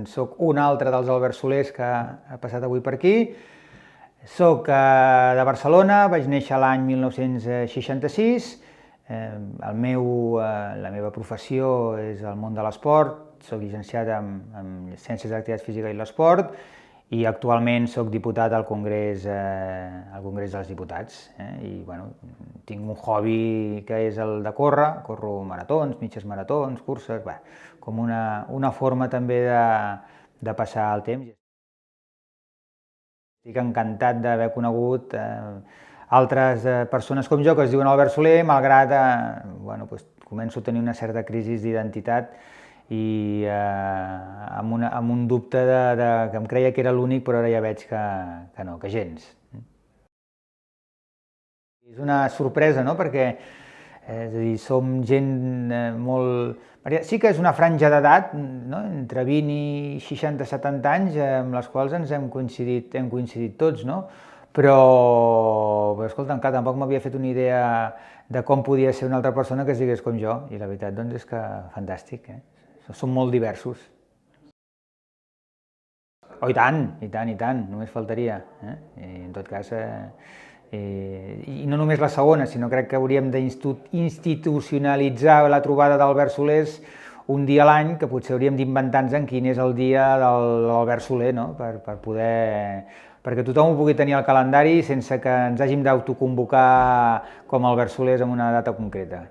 Soc un altre dels Albert Solers que ha passat avui per aquí. Soc de Barcelona, vaig néixer l'any 1966. La meva professió és el món de l'esport, soc llicenciat en Ciències de l'Activitat Física i l'Esport i actualment soc diputat al Congrés dels Diputats. I bueno, tinc un hobby que és el de córrer, corro maratons, mitges maratons, curses, com una forma també de passar el temps. Estic encantat d'haver conegut altres persones com jo que es diuen Albert Soler, malgrat començo a tenir una certa crisi d'identitat i amb un dubte que em creia que era l'únic, però ara ja veig que no, que gens. És una sorpresa, no?, perquè és a dir, som gent molt... Sí que és una franja d'edat, no?, entre 20 i 60-70 anys, amb les quals ens hem coincidit tots, no? Però escolta, encara tampoc m'havia fet una idea de com podia ser una altra persona que es digués com jo, i la veritat doncs és que fantàstic, som molt diversos. Oh, i tant, només faltaria. En tot cas, i no només la segona, sinó crec que hauríem d'institucionalitzar la trobada d'Albert Solers un dia a l'any, que potser hauríem d'inventar-nos en quin és el dia de l'Albert Soler, no?, perquè tothom ho pugui tenir al calendari sense que ens hàgim d'autoconvocar com a Albert Solers en una data concreta.